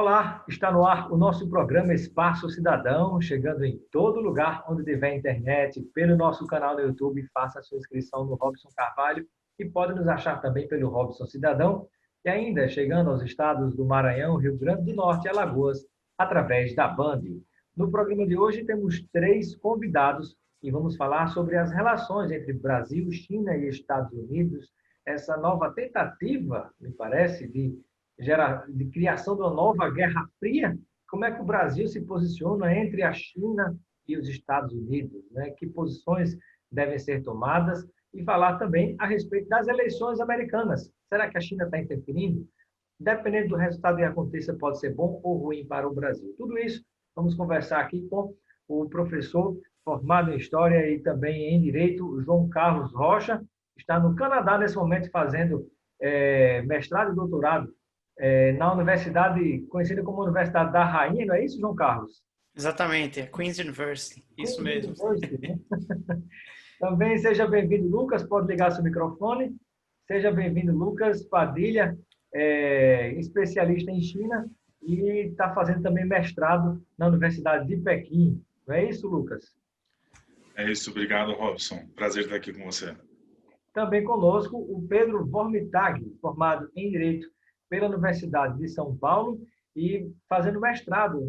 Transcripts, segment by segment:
Olá, está no ar o nosso programa Espaço Cidadão, chegando em todo lugar onde tiver internet, pelo nosso canal no YouTube, faça a sua inscrição no Robson Carvalho e pode nos achar também pelo Robson Cidadão e ainda chegando aos estados do Maranhão, Rio Grande do Norte e Alagoas, através da Band. No programa de hoje temos 3 convidados e vamos falar sobre as relações entre Brasil, China e Estados Unidos, essa nova tentativa, me parece, de criação de uma nova Guerra Fria. Como é que o Brasil se posiciona entre a China e os Estados Unidos, né? Que posições devem ser tomadas? E falar também a respeito das eleições americanas. Será que a China está interferindo? Dependendo do resultado que aconteça, pode ser bom ou ruim para o Brasil. Tudo isso vamos conversar aqui com o professor formado em História e também em Direito, João Carlos Rocha. Está no Canadá nesse momento fazendo mestrado e doutorado na universidade conhecida como Universidade da Rainha, não é isso, João Carlos? Exatamente, é Queen's University, isso mesmo. University, né? Também seja bem-vindo, Lucas, pode ligar seu microfone. Seja bem-vindo, Lucas Padilha, especialista em China e está fazendo também mestrado na Universidade de Pequim. Não é isso, Lucas? É isso, obrigado, Robson. Prazer estar aqui com você. Também conosco o Pedro Vormitag, formado em Direito pela Universidade de São Paulo e fazendo mestrado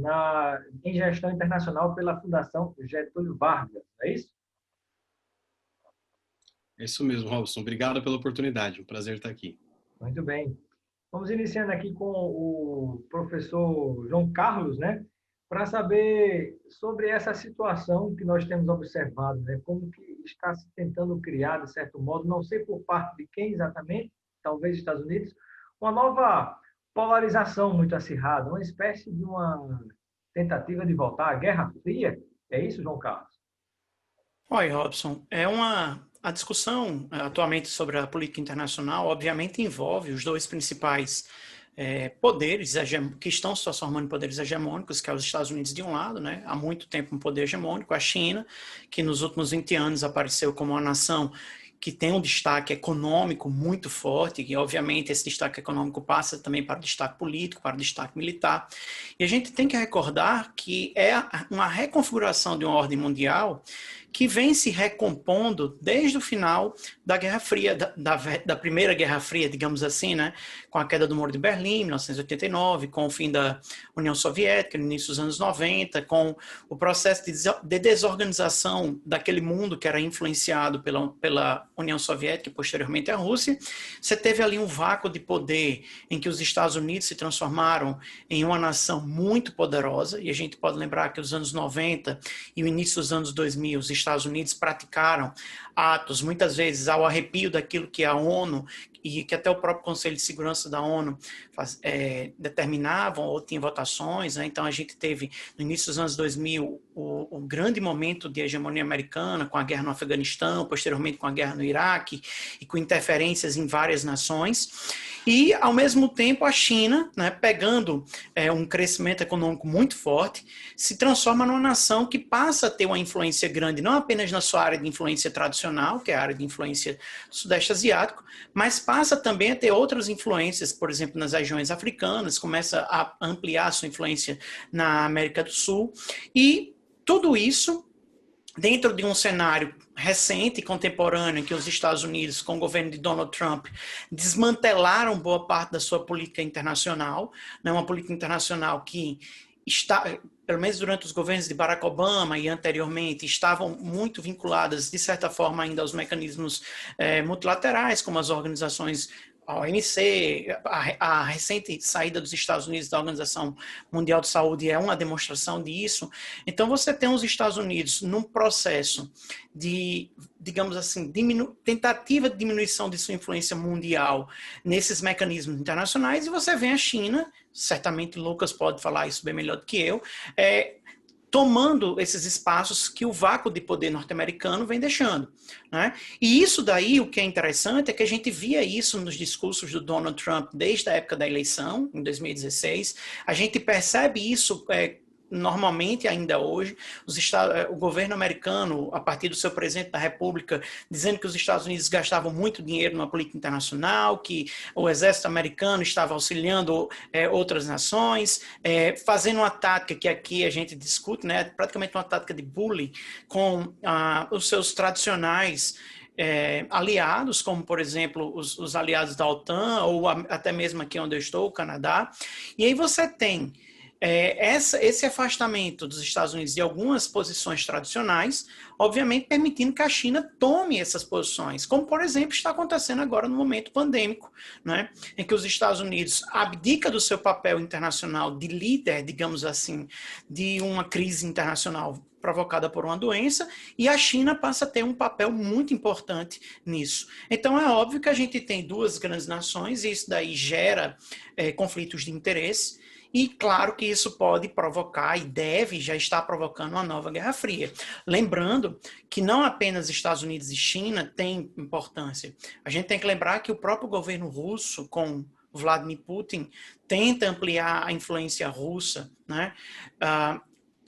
em Gestão Internacional pela Fundação Getúlio Vargas. É isso? É isso mesmo, Robson. Obrigado pela oportunidade. Um prazer estar aqui. Muito bem. Vamos iniciando aqui com o professor João Carlos, né? Para saber sobre essa situação que nós temos observado, né? Como que está se tentando criar, de certo modo, não sei por parte de quem exatamente, talvez Estados Unidos, uma nova polarização muito acirrada, uma espécie de uma tentativa de voltar à Guerra Fria. É isso, João Carlos? Oi, Robson. A discussão atualmente sobre a política internacional, obviamente, envolve os dois principais poderes que estão se transformando em poderes hegemônicos, que é os Estados Unidos de um lado, né? Há muito tempo um poder hegemônico, a China, que nos últimos 20 anos apareceu como uma nação que tem um destaque econômico muito forte, e obviamente esse destaque econômico passa também para o destaque político, para o destaque militar. E a gente tem que recordar que é uma reconfiguração de uma ordem mundial que vem se recompondo desde o final da Guerra Fria, da Primeira Guerra Fria, digamos assim, né? Com a queda do Muro de Berlim, em 1989, com o fim da União Soviética, no início dos anos 90, com o processo de desorganização daquele mundo que era influenciado pela União Soviética e posteriormente a Rússia. Você teve ali um vácuo de poder em que os Estados Unidos se transformaram em uma nação muito poderosa, e a gente pode lembrar que os anos 90 e o início dos anos 2000, os Estados Unidos praticaram atos, muitas vezes ao arrepio daquilo que a ONU e que até o próprio Conselho de Segurança da ONU determinavam ou tinha votações, né? Então a gente teve no início dos anos 2000 o grande momento de hegemonia americana com a guerra no Afeganistão, posteriormente com a guerra no Iraque e com interferências em várias nações. E, ao mesmo tempo, a China, né, pegando um crescimento econômico muito forte, se transforma numa nação que passa a ter uma influência grande, não apenas na sua área de influência tradicional, que é a área de influência do Sudeste Asiático, mas passa também a ter outras influências, por exemplo, nas regiões africanas, começa a ampliar a sua influência na América do Sul, e tudo isso dentro de um cenário recente e contemporâneo em que os Estados Unidos, com o governo de Donald Trump, desmantelaram boa parte da sua política internacional, né, uma política internacional que está, pelo menos durante os governos de Barack Obama e anteriormente, estavam muito vinculadas, de certa forma, ainda aos mecanismos multilaterais, como as organizações a OMC, a recente saída dos Estados Unidos da Organização Mundial de Saúde é uma demonstração disso. Então, você tem os Estados Unidos num processo de, digamos assim, tentativa de diminuição de sua influência mundial nesses mecanismos internacionais, e você vê a China, certamente o Lucas pode falar isso bem melhor do que eu, tomando esses espaços que o vácuo de poder norte-americano vem deixando, né? E isso daí, o que é interessante é que a gente via isso nos discursos do Donald Trump desde a época da eleição, em 2016, a gente percebe isso normalmente, ainda hoje, o governo americano, a partir do seu presidente da República, dizendo que os Estados Unidos gastavam muito dinheiro na política internacional, que o exército americano estava auxiliando outras nações, fazendo uma tática que aqui a gente discute, né, praticamente uma tática de bullying com os seus tradicionais aliados, como, por exemplo, os aliados da OTAN, ou até mesmo aqui onde eu estou, o Canadá. E aí você tem esse afastamento dos Estados Unidos de algumas posições tradicionais, obviamente permitindo que a China tome essas posições, como, por exemplo, está acontecendo agora no momento pandêmico, né, em que os Estados Unidos abdica do seu papel internacional de líder, digamos assim, de uma crise internacional provocada por uma doença, e a China passa a ter um papel muito importante nisso. Então, é óbvio que a gente tem duas grandes nações, e isso daí gera conflitos de interesse, e claro que isso pode provocar e deve já estar provocando uma nova Guerra Fria. Lembrando que não apenas Estados Unidos e China têm importância. A gente tem que lembrar que o próprio governo russo, com Vladimir Putin, tenta ampliar a influência russa, né?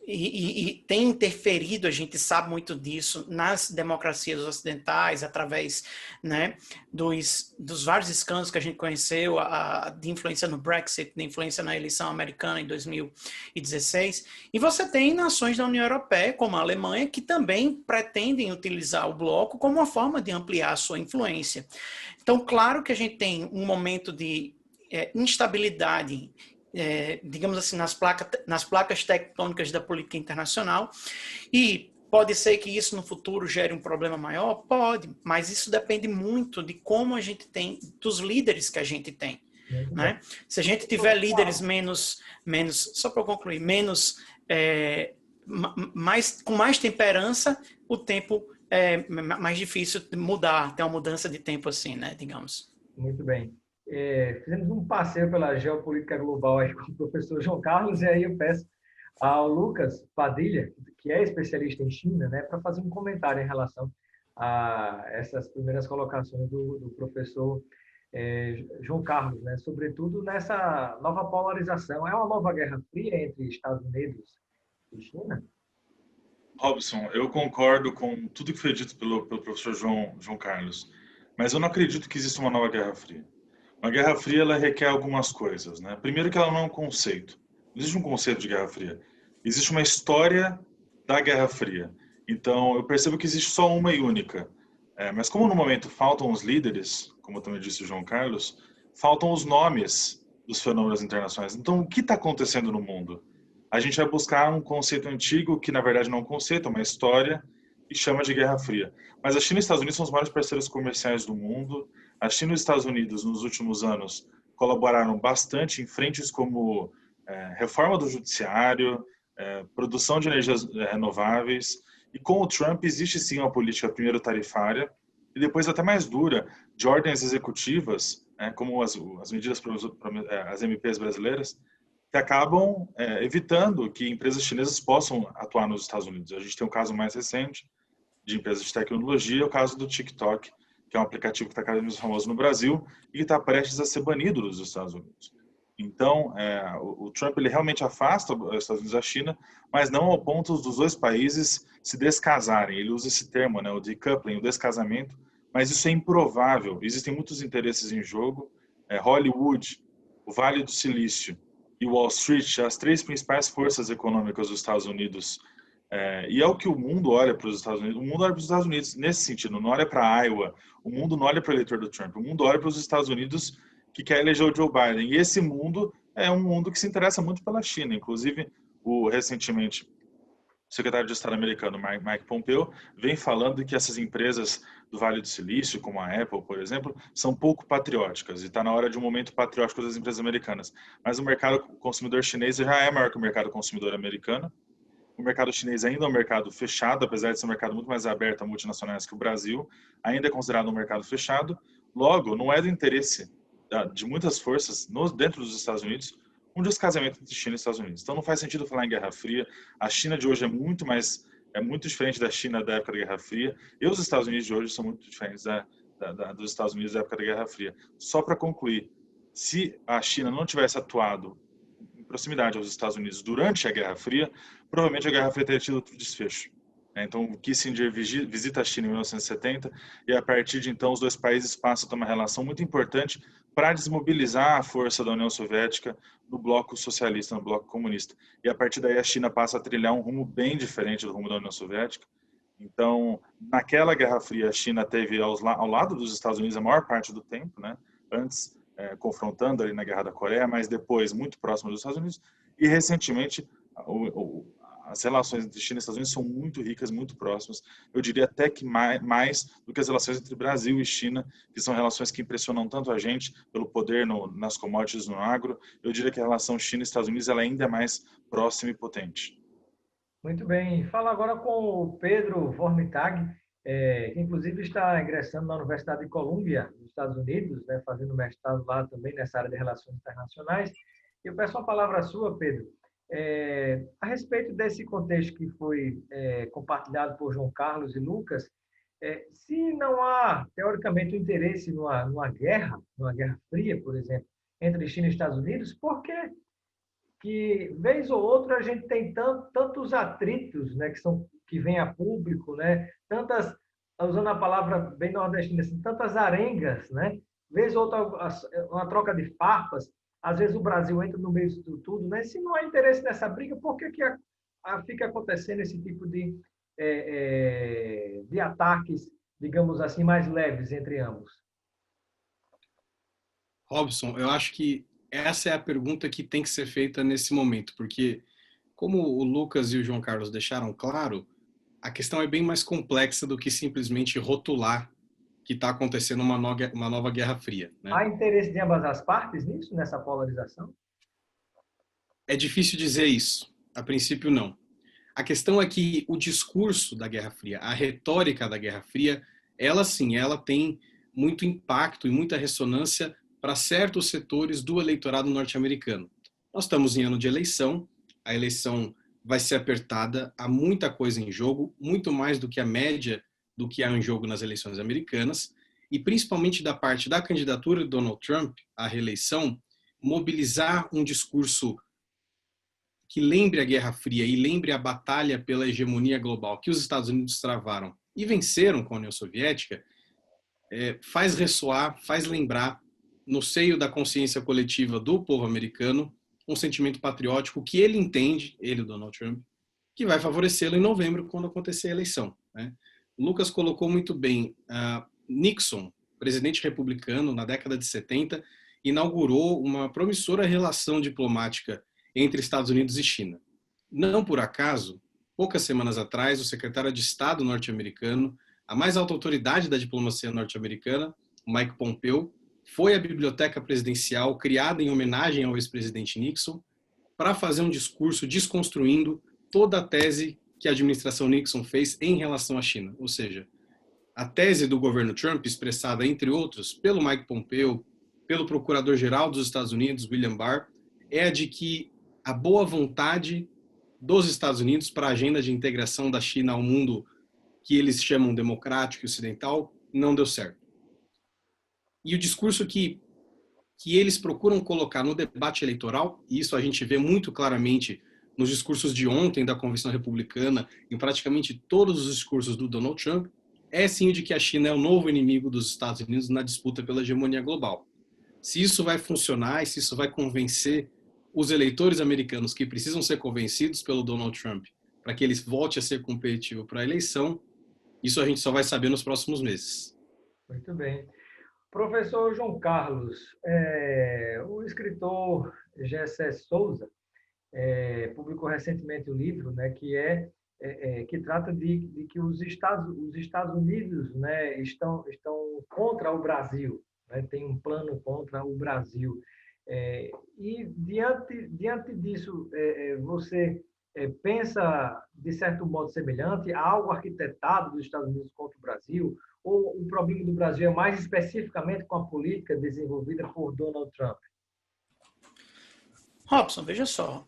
E tem interferido, a gente sabe muito disso, nas democracias ocidentais, através, né, dos vários escândalos que a gente conheceu, de influência no Brexit, de influência na eleição americana em 2016. E você tem nações da União Europeia, como a Alemanha, que também pretendem utilizar o bloco como uma forma de ampliar a sua influência. Então, claro que a gente tem um momento de instabilidade, digamos assim, nas placas tectônicas da política internacional, e pode ser que isso no futuro gere um problema maior? Pode, mas isso depende muito de como a gente tem, dos líderes que a gente tem. Né? Se a gente tiver líderes menos só para concluir, com mais temperança, o tempo é mais difícil de mudar, ter uma mudança de tempo assim, né, digamos. Muito bem. Fizemos um passeio pela geopolítica global aí com o professor João Carlos, e aí eu peço ao Lucas Padilha, que é especialista em China, né, para fazer um comentário em relação a essas primeiras colocações do professor João Carlos, né, sobretudo nessa nova polarização. É uma nova Guerra Fria entre Estados Unidos e China? Robson, eu concordo com tudo que foi dito pelo professor João Carlos, mas eu não acredito que exista uma nova Guerra Fria. Uma Guerra Fria, ela requer algumas coisas, né? Primeiro que ela não é um conceito. Não existe um conceito de Guerra Fria. Existe uma história da Guerra Fria. Então, eu percebo que existe só uma e única. Mas como no momento faltam os líderes, como também disse o João Carlos, faltam os nomes dos fenômenos internacionais. Então, o que está acontecendo no mundo? A gente vai buscar um conceito antigo, que na verdade não é um conceito, é uma história, e chama de Guerra Fria. Mas a China e os Estados Unidos são os maiores parceiros comerciais do mundo. A China e os Estados Unidos, nos últimos anos, colaboraram bastante em frentes como reforma do judiciário, produção de energias renováveis. E com o Trump existe sim uma política primeiro tarifária e depois até mais dura de ordens executivas, como as medidas para as MPs brasileiras, que acabam evitando que empresas chinesas possam atuar nos Estados Unidos. A gente tem um caso mais recente de empresas de tecnologia, o caso do TikTok, que é um aplicativo que está cada vez mais famoso no Brasil e que está prestes a ser banido dos Estados Unidos. Então, o Trump ele realmente afasta os Estados Unidos da China, mas não ao ponto dos dois países se descasarem. Ele usa esse termo, né, o decoupling, o descasamento, mas isso é improvável. Existem muitos interesses em jogo. Hollywood, o Vale do Silício e Wall Street, as três principais forças econômicas dos Estados Unidos, e é o que o mundo olha para os Estados Unidos. O mundo olha para os Estados Unidos nesse sentido, não olha para Iowa, o mundo não olha para o eleitor do Trump, o mundo olha para os Estados Unidos que quer eleger o Joe Biden. E esse mundo é um mundo que se interessa muito pela China. Inclusive, recentemente, o secretário de Estado americano, Mike Pompeo, vem falando que essas empresas do Vale do Silício, como a Apple, por exemplo, são pouco patrióticas. E está na hora de um momento patriótico das empresas americanas. Mas o mercado consumidor chinês já é maior que o mercado consumidor americano. O mercado chinês ainda é um mercado fechado, apesar de ser um mercado muito mais aberto a multinacionais que o Brasil, ainda é considerado um mercado fechado. Logo, não é do interesse de muitas forças dentro dos Estados Unidos um descasamento entre China e Estados Unidos. Então não faz sentido falar em Guerra Fria. A China de hoje é muito diferente da China da época da Guerra Fria, e os Estados Unidos de hoje são muito diferentes dos Estados Unidos da época da Guerra Fria. Só para concluir, se a China não tivesse atuado proximidade aos Estados Unidos durante a Guerra Fria, provavelmente a Guerra Fria teria tido outro desfecho. Então, o Kissinger visita a China em 1970 e, a partir de então, os dois países passam a ter uma relação muito importante para desmobilizar a força da União Soviética no bloco socialista, no bloco comunista. E, a partir daí, a China passa a trilhar um rumo bem diferente do rumo da União Soviética. Então, naquela Guerra Fria, a China teve ao lado dos Estados Unidos a maior parte do tempo, né? Antes, confrontando ali na Guerra da Coreia, mas depois muito próximo dos Estados Unidos. E, recentemente, as relações entre China e Estados Unidos são muito ricas, muito próximas. Eu diria até que mais do que as relações entre Brasil e China, que são relações que impressionam tanto a gente pelo poder nas commodities, no agro. Eu diria que a relação China e Estados Unidos ela ainda é mais próxima e potente. Muito bem. Falo agora com o Pedro Vormitag, que inclusive está ingressando na Universidade de Colômbia, nos Estados Unidos, né, fazendo mestrado lá também nessa área de relações internacionais. Eu peço uma palavra sua, Pedro, a respeito desse contexto que foi compartilhado por João Carlos e Lucas. Se não há, teoricamente, um interesse numa guerra fria, por exemplo, entre China e Estados Unidos, por que vez ou outra a gente tem tantos atritos, né, que vêm a público, né, usando a palavra bem nordestina, assim, tantas arengas, né, vez ou outra uma troca de farpas, às vezes o Brasil entra no meio disso tudo, né, se não há interesse nessa briga, por que fica acontecendo esse tipo de ataques, digamos assim, mais leves entre ambos? Robson, eu acho que essa é a pergunta que tem que ser feita nesse momento, porque, como o Lucas e o João Carlos deixaram claro, a questão é bem mais complexa do que simplesmente rotular que está acontecendo uma nova Guerra Fria, né? Há interesse de ambas as partes nisso, nessa polarização? É difícil dizer isso. A princípio, não. A questão é que o discurso da Guerra Fria, a retórica da Guerra Fria, ela sim, ela tem muito impacto e muita ressonância para certos setores do eleitorado norte-americano. Nós estamos em ano de eleição, a eleição vai ser apertada, há muita coisa em jogo, muito mais do que a média do que há em jogo nas eleições americanas, e principalmente da parte da candidatura de Donald Trump à reeleição, mobilizar um discurso que lembre a Guerra Fria e lembre a batalha pela hegemonia global que os Estados Unidos travaram e venceram com a União Soviética, faz ressoar, faz lembrar no seio da consciência coletiva do povo americano um sentimento patriótico que ele entende, ele, o Donald Trump, que vai favorecê-lo em novembro, quando acontecer a eleição, né? O Lucas colocou muito bem, Nixon, presidente republicano, na década de 70, inaugurou uma promissora relação diplomática entre Estados Unidos e China. Não por acaso, poucas semanas atrás, o secretário de Estado norte-americano, a mais alta autoridade da diplomacia norte-americana, Mike Pompeo, foi à biblioteca presidencial criada em homenagem ao ex-presidente Nixon para fazer um discurso desconstruindo toda a tese que a administração Nixon fez em relação à China. Ou seja, a tese do governo Trump, expressada, entre outros, pelo Mike Pompeo, pelo procurador-geral dos Estados Unidos, William Barr, é a de que a boa vontade dos Estados Unidos para a agenda de integração da China ao mundo que eles chamam democrático e ocidental não deu certo. E o discurso que eles procuram colocar no debate eleitoral, e isso a gente vê muito claramente nos discursos de ontem da Convenção Republicana, em praticamente todos os discursos do Donald Trump, é sim o de que a China é o novo inimigo dos Estados Unidos na disputa pela hegemonia global. Se isso vai funcionar e se isso vai convencer os eleitores americanos que precisam ser convencidos pelo Donald Trump para que ele volte a ser competitivo para a eleição, isso a gente só vai saber nos próximos meses. Muito bem. Professor João Carlos, o escritor Gessé Souza publicou recentemente um livro, né, que trata de que os Estados Unidos, né, estão contra o Brasil, né, tem um plano contra o Brasil. E diante disso, você pensa de certo modo semelhante, há algo arquitetado dos Estados Unidos contra o Brasil? Ou o problema do Brasil é mais especificamente com a política desenvolvida por Donald Trump? Robson, veja só,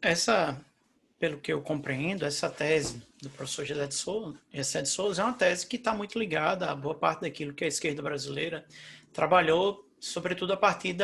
pelo que eu compreendo, essa tese do professor Gessé de Souza é uma tese que está muito ligada a boa parte daquilo que a esquerda brasileira trabalhou, sobretudo a partir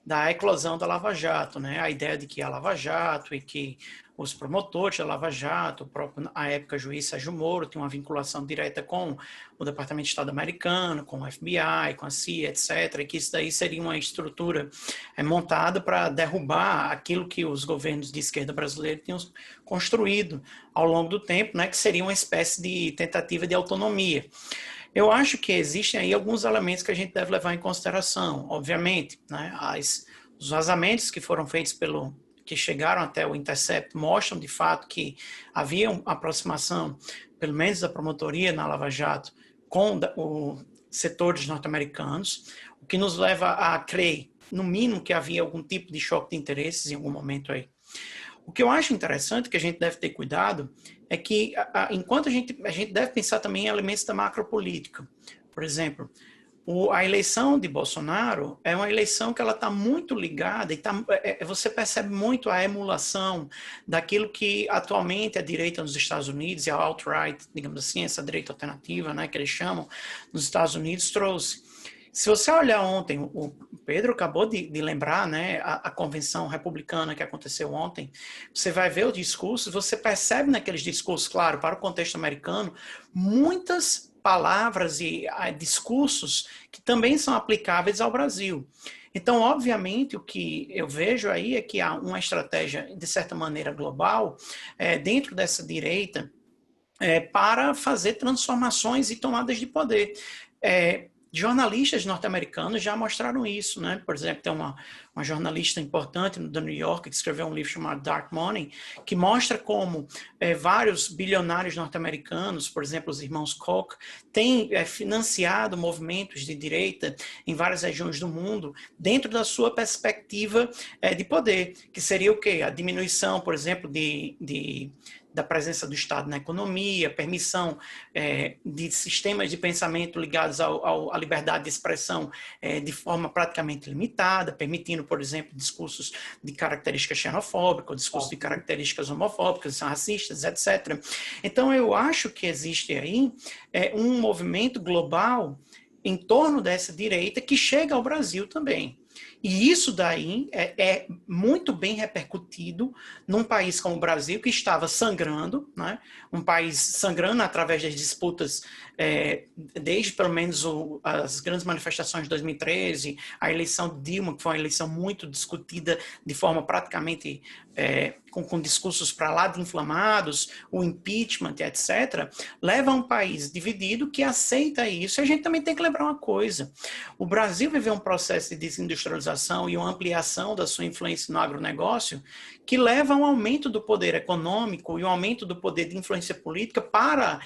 da eclosão da Lava Jato, né? A ideia de que a Lava Jato e que os promotores da Lava Jato, o próprio, à época, juiz Sérgio Moro, tinha uma vinculação direta com o Departamento de Estado americano, com o FBI, com a CIA, etc., e que isso daí seria uma estrutura montada para derrubar aquilo que os governos de esquerda brasileiros tinham construído ao longo do tempo, né? Que seria uma espécie de tentativa de autonomia. Eu acho que existem aí alguns elementos que a gente deve levar em consideração. Obviamente, né, os vazamentos que foram feitos que chegaram até o Intercept mostram de fato que havia uma aproximação, pelo menos da promotoria na Lava Jato, com os setores norte-americanos, o que nos leva a crer, no mínimo, que havia algum tipo de choque de interesses em algum momento aí. O que eu acho interessante, que a gente deve ter cuidado, é que, enquanto a gente deve pensar também em elementos da macropolítica. Por exemplo, a eleição de Bolsonaro é uma eleição que ela está muito ligada, e você percebe muito a emulação daquilo que atualmente a direita nos Estados Unidos, e a alt-right, digamos assim, essa direita alternativa, né, que eles chamam, nos Estados Unidos, trouxe. Se você olhar ontem, o Pedro acabou de lembrar, né, a convenção republicana que aconteceu ontem, você vai ver o discurso, você percebe naqueles discursos, claro, para o contexto americano, muitas palavras e discursos que também são aplicáveis ao Brasil. Então, obviamente, o que eu vejo aí é que há uma estratégia, de certa maneira, global, dentro dessa direita, para fazer transformações e tomadas de poder. Jornalistas norte-americanos já mostraram isso, né? Por exemplo, tem uma jornalista importante do New York que escreveu um livro chamado Dark Money, que mostra como vários bilionários norte-americanos, por exemplo, os irmãos Koch, têm financiado movimentos de direita em várias regiões do mundo, dentro da sua perspectiva de poder, que seria o quê? A diminuição, por exemplo, da presença do Estado na economia, permissão de sistemas de pensamento ligados à liberdade de expressão de forma praticamente limitada, permitindo, por exemplo, discursos de características xenofóbicas, discursos de características homofóbicas, racistas, etc. Então, eu acho que existe aí um movimento global em torno dessa direita que chega ao Brasil também. E isso daí é muito bem repercutido num país como o Brasil, que estava sangrando, né? Um país sangrando através das disputas, desde pelo menos as grandes manifestações de 2013, a eleição de Dilma, que foi uma eleição muito discutida de forma praticamente com discursos para lá de inflamados, o impeachment, etc., leva a um país dividido que aceita isso. E a gente também tem que lembrar uma coisa: o Brasil viveu um processo de desindustrialização e uma ampliação da sua influência no agronegócio que leva a um aumento do poder econômico e um aumento do poder de influência política para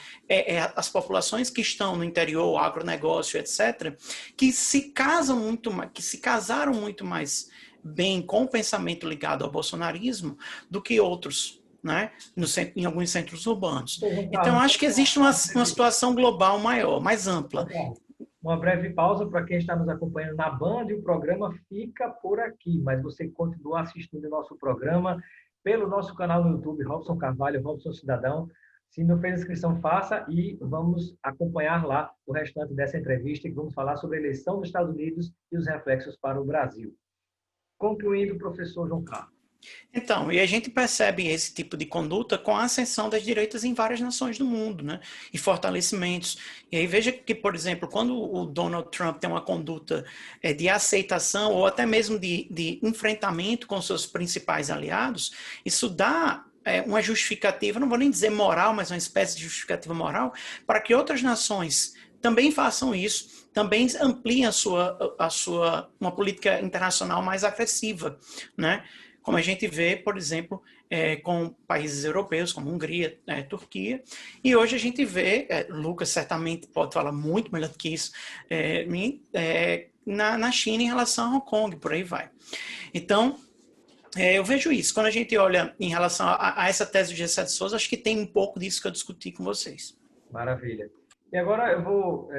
as populações que estão no interior, agronegócio, etc., que se casaram muito mais bem com o pensamento ligado ao bolsonarismo do que outros, né, em alguns centros urbanos. Então, acho que existe uma situação global maior, mais ampla. Uma breve pausa para quem está nos acompanhando na Band, e o programa fica por aqui, mas você continua assistindo o nosso programa pelo nosso canal no YouTube, Robson Carvalho, Robson Cidadão. Se não fez inscrição, faça, e vamos acompanhar lá o restante dessa entrevista, que vamos falar sobre a eleição dos Estados Unidos e os reflexos para o Brasil. Concluindo, professor João Carlos. Então, e a gente percebe esse tipo de conduta com a ascensão das direitas em várias nações do mundo, né? E fortalecimentos. E aí veja que, por exemplo, quando o Donald Trump tem uma conduta de aceitação ou até mesmo de enfrentamento com seus principais aliados, isso dá uma justificativa, não vou nem dizer moral, mas uma espécie de justificativa moral, para que outras nações também façam isso, também ampliem uma política internacional mais agressiva, né? Como a gente vê, por exemplo, com países europeus, como Hungria, Turquia, e hoje a gente vê, Lucas certamente pode falar muito melhor do que isso, na China em relação a Hong Kong, por aí vai. Então, eu vejo isso. Quando a gente olha em relação a essa tese do Gessé de Souza, acho que tem um pouco disso que eu discuti com vocês. Maravilha. E agora eu vou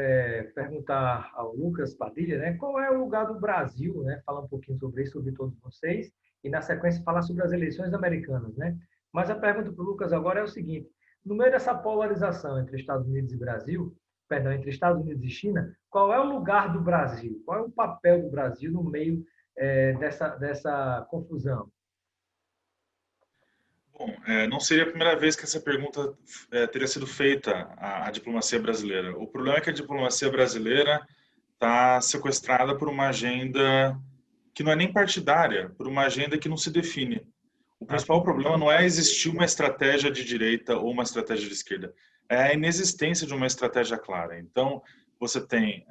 perguntar ao Lucas Padilha, né, qual é o lugar do Brasil, né, falar um pouquinho sobre isso, sobre todos vocês, e na sequência falar sobre as eleições americanas, né? Mas a pergunta para o Lucas agora é o seguinte: no meio dessa polarização entre Estados Unidos e Brasil, entre Estados Unidos e China, qual é o lugar do Brasil? Qual é o papel do Brasil no meio dessa confusão? Bom, não seria a primeira vez que essa pergunta teria sido feita à diplomacia brasileira. O problema é que a diplomacia brasileira está sequestrada por uma agenda que não é nem partidária, por uma agenda que não se define. O principal problema não é existir uma estratégia de direita ou uma estratégia de esquerda, é a inexistência de uma estratégia clara. Então, você tem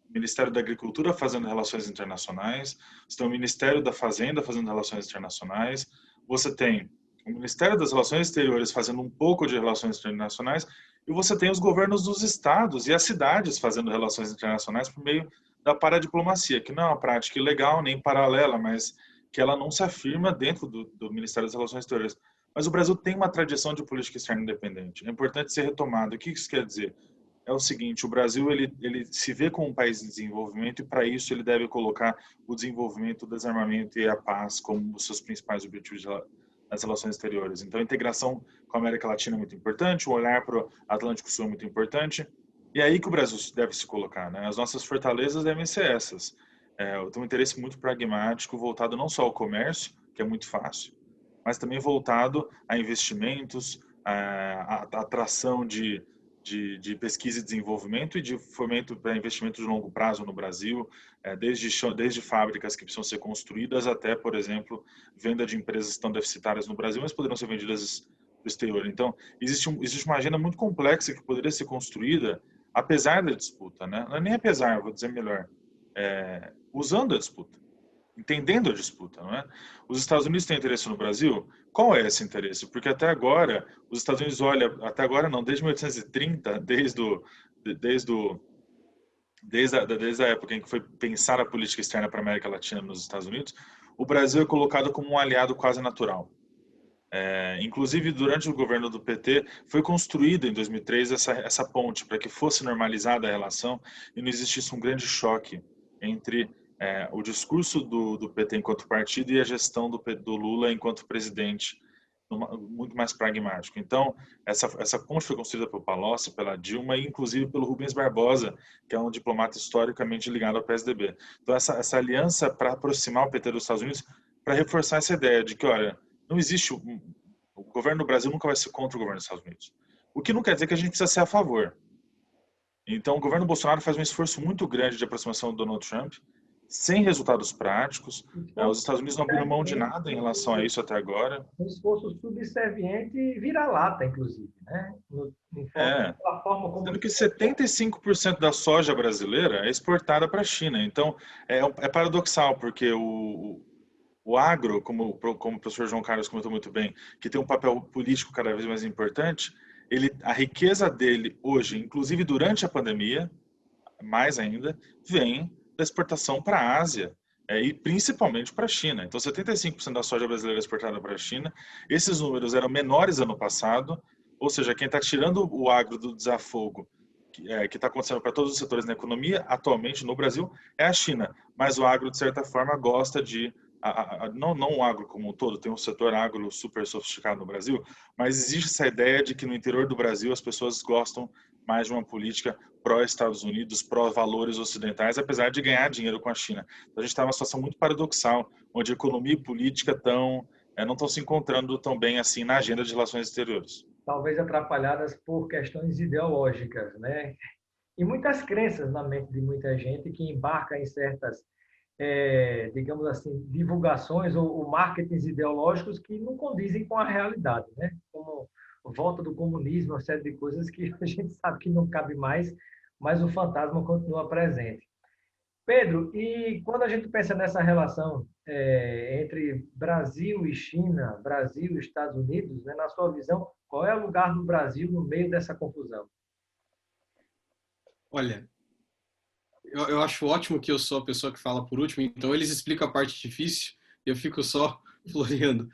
o Ministério da Agricultura fazendo relações internacionais, você tem o Ministério da Fazenda fazendo relações internacionais, você tem o Ministério das Relações Exteriores fazendo um pouco de relações internacionais, e você tem os governos dos estados e as cidades fazendo relações internacionais por meio da paradiplomacia, que não é uma prática ilegal nem paralela, mas que ela não se afirma dentro do Ministério das Relações Exteriores. Mas o Brasil tem uma tradição de política externa independente. É importante ser retomado. O que isso quer dizer? É o seguinte, o Brasil ele se vê como um país em desenvolvimento e, para isso, ele deve colocar o desenvolvimento, o desarmamento e a paz como os seus principais objetivos das relações exteriores. Então, a integração com a América Latina é muito importante, o olhar para o Atlântico Sul é muito importante, e é aí que o Brasil deve se colocar, né? As nossas fortalezas devem ser essas. Eu tenho um interesse muito pragmático, voltado não só ao comércio, que é muito fácil, mas também voltado a investimentos, a atração de pesquisa e desenvolvimento e de fomento para investimento de longo prazo no Brasil, desde fábricas que precisam ser construídas até, por exemplo, venda de empresas que estão deficitárias no Brasil, mas poderão ser vendidas no exterior. Então, existe uma agenda muito complexa que poderia ser construída apesar da disputa, né? Não é nem apesar, vou dizer melhor, usando a disputa, entendendo a disputa, não é? Os Estados Unidos têm interesse no Brasil? Qual é esse interesse? Porque até agora, os Estados Unidos olham, até agora não, desde 1830, desde a época em que foi pensar a política externa para a América Latina nos Estados Unidos, o Brasil é colocado como um aliado quase natural. Inclusive, durante o governo do PT, foi construída em 2003 essa ponte para que fosse normalizada a relação e não existisse um grande choque entre o discurso do PT enquanto partido e a gestão do Lula enquanto presidente, muito mais pragmático. Então, essa ponte foi construída pelo Palocci, pela Dilma e inclusive pelo Rubens Barbosa, que é um diplomata historicamente ligado ao PSDB. Então, essa aliança para aproximar o PT dos Estados Unidos, para reforçar essa ideia de que, olha, não existe o governo do Brasil nunca vai ser contra o governo dos Estados Unidos. O que não quer dizer que a gente precisa ser a favor. Então, o governo Bolsonaro faz um esforço muito grande de aproximação do Donald Trump, sem resultados práticos. Os Estados Unidos não abriram mão de nada em relação a isso até agora. Um esforço subserviente e vira-lata, inclusive, né? Sendo que 75% da soja brasileira é exportada para a China. Então, é paradoxal, porque o agro, como o professor João Carlos comentou muito bem, que tem um papel político cada vez mais importante, a riqueza dele hoje, inclusive durante a pandemia, mais ainda, vem da exportação para a Ásia e principalmente para a China. Então, 75% da soja brasileira é exportada para a China. Esses números eram menores ano passado, ou seja, quem está tirando o agro do desafogo, que está acontecendo para todos os setores na economia, atualmente no Brasil, é a China. Mas o agro, de certa forma, gosta de não o agro como um todo, tem um setor agro super sofisticado no Brasil, mas existe essa ideia de que no interior do Brasil as pessoas gostam mais de uma política pró-Estados Unidos, pró-valores ocidentais, apesar de ganhar dinheiro com a China. Então, a gente está numa situação muito paradoxal, onde economia e política não estão se encontrando tão bem assim na agenda de relações exteriores. Talvez atrapalhadas por questões ideológicas, né? E muitas crenças na mente de muita gente que embarca em certas digamos assim, divulgações ou marketings ideológicos que não condizem com a realidade, né? Como volta do comunismo, uma série de coisas que a gente sabe que não cabe mais, mas o fantasma continua presente. Pedro, e quando a gente pensa nessa relação entre Brasil e China, Brasil e Estados Unidos, né, na sua visão, qual é o lugar do Brasil no meio dessa confusão? Olha, eu acho ótimo que eu sou a pessoa que fala por último, então eles explicam a parte difícil e eu fico só floreando.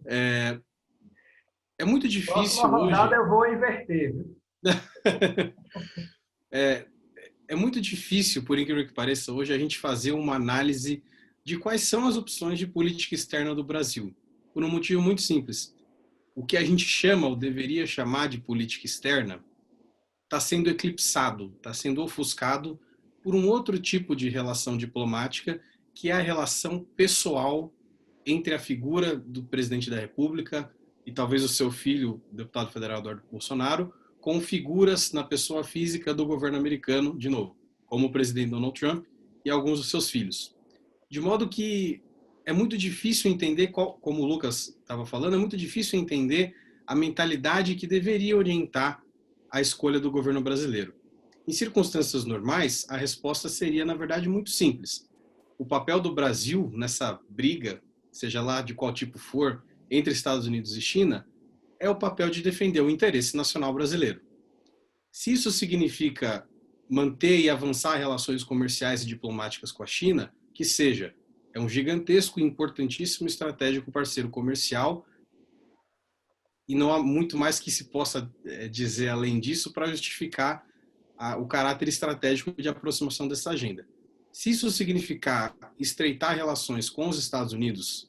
É muito difícil Próxima rodada hoje... eu vou inverter, viu? É muito difícil, por incrível que pareça, hoje a gente fazer uma análise de quais são as opções de política externa do Brasil. Por um motivo muito simples. O que a gente chama, ou deveria chamar de política externa, está sendo eclipsado, está sendo ofuscado por um outro tipo de relação diplomática que é a relação pessoal entre a figura do presidente da República e talvez o seu filho, o deputado federal Eduardo Bolsonaro, com figuras na pessoa física do governo americano, de novo, como o presidente Donald Trump e alguns dos seus filhos. De modo que é muito difícil entender, como o Lucas estava falando, é muito difícil entender a mentalidade que deveria orientar a escolha do governo brasileiro. Em circunstâncias normais, a resposta seria, na verdade, muito simples. O papel do Brasil nessa briga, seja lá de qual tipo for, entre Estados Unidos e China, é o papel de defender o interesse nacional brasileiro. Se isso significa manter e avançar relações comerciais e diplomáticas com a China, que seja, é um gigantesco e importantíssimo estratégico parceiro comercial e não há muito mais que se possa dizer além disso para justificar o caráter estratégico de aproximação dessa agenda. Se isso significar estreitar relações com os Estados Unidos,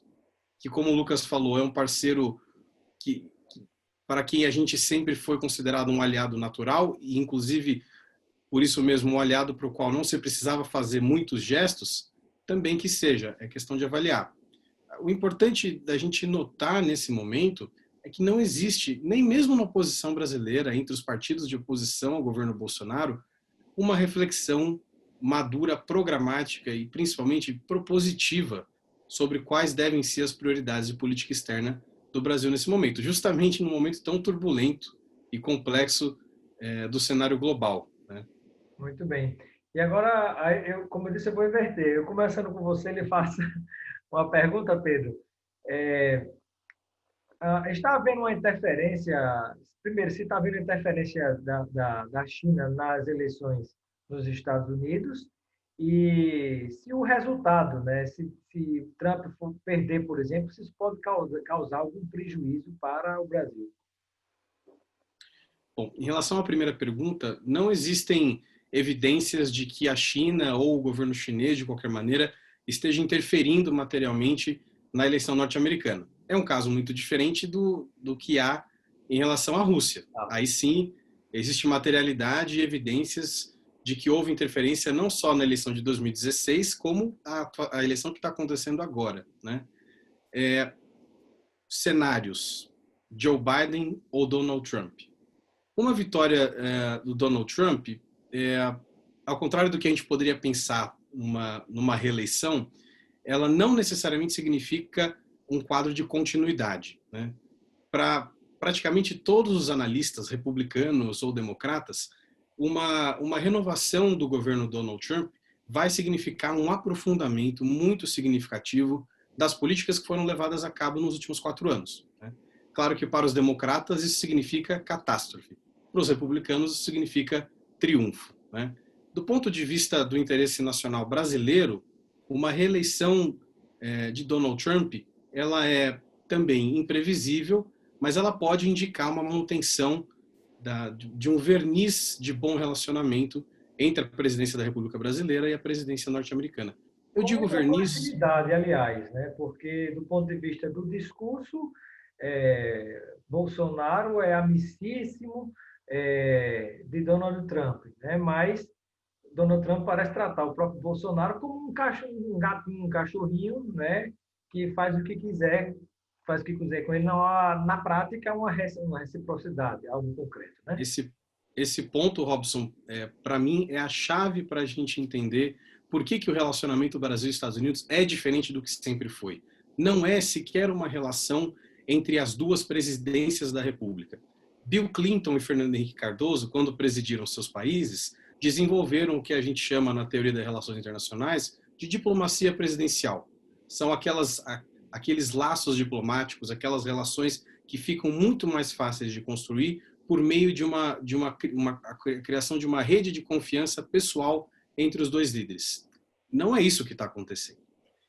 que, como o Lucas falou, é um parceiro para quem a gente sempre foi considerado um aliado natural, e inclusive, por isso mesmo, um aliado para o qual não se precisava fazer muitos gestos, também que seja, é questão de avaliar. O importante da gente notar nesse momento é que não existe, nem mesmo na oposição brasileira, entre os partidos de oposição ao governo Bolsonaro, uma reflexão madura, programática e principalmente propositiva sobre quais devem ser as prioridades de política externa do Brasil nesse momento, justamente num momento tão turbulento e complexo do cenário global, né? Muito bem. E agora, como eu disse, eu vou inverter. Eu começando com você, ele faz uma pergunta, Pedro. Está havendo uma interferência, primeiro, se está havendo interferência da China nas eleições nos Estados Unidos, e se o resultado, né, se Trump for perder, por exemplo, se isso pode causar algum prejuízo para o Brasil. Bom, em relação à primeira pergunta, não existem evidências de que a China ou o governo chinês, de qualquer maneira, esteja interferindo materialmente na eleição norte-americana. É um caso muito diferente do que há em relação à Rússia. Aí sim, existe materialidade e evidências de que houve interferência não só na eleição de 2016, como a eleição que está acontecendo agora, né? Cenários: Joe Biden ou Donald Trump? Uma vitória do Donald Trump, ao contrário do que a gente poderia pensar numa reeleição, ela não necessariamente significa um quadro de continuidade, né? Para praticamente todos os analistas republicanos ou democratas, uma renovação do governo Donald Trump vai significar um aprofundamento muito significativo das políticas que foram levadas a cabo nos últimos 4 anos, né? Claro que para os democratas isso significa catástrofe. Para os republicanos isso significa triunfo, né? Do ponto de vista do interesse nacional brasileiro, uma reeleição de Donald Trump, ela é também imprevisível, mas ela pode indicar uma manutenção de um verniz de bom relacionamento entre a presidência da República Brasileira e a presidência norte-americana. Eu digo verniz... aliás, né? Porque do ponto de vista do discurso, Bolsonaro é amicíssimo de Donald Trump, né? Mas Donald Trump parece tratar o próprio Bolsonaro como um gatinho, um cachorrinho, né? Que faz o que quiser com ele. Na prática, é uma reciprocidade, algo concreto, né? Esse ponto, Robson, para mim, é a chave para a gente entender por que o relacionamento Brasil-Estados Unidos é diferente do que sempre foi. Não é sequer uma relação entre as duas presidências da República. Bill Clinton e Fernando Henrique Cardoso, quando presidiram seus países, desenvolveram o que a gente chama na teoria das relações internacionais de diplomacia presidencial. São aqueles laços diplomáticos, aquelas relações que ficam muito mais fáceis de construir por meio de a criação de uma rede de confiança pessoal entre os dois líderes. Não é isso que está acontecendo.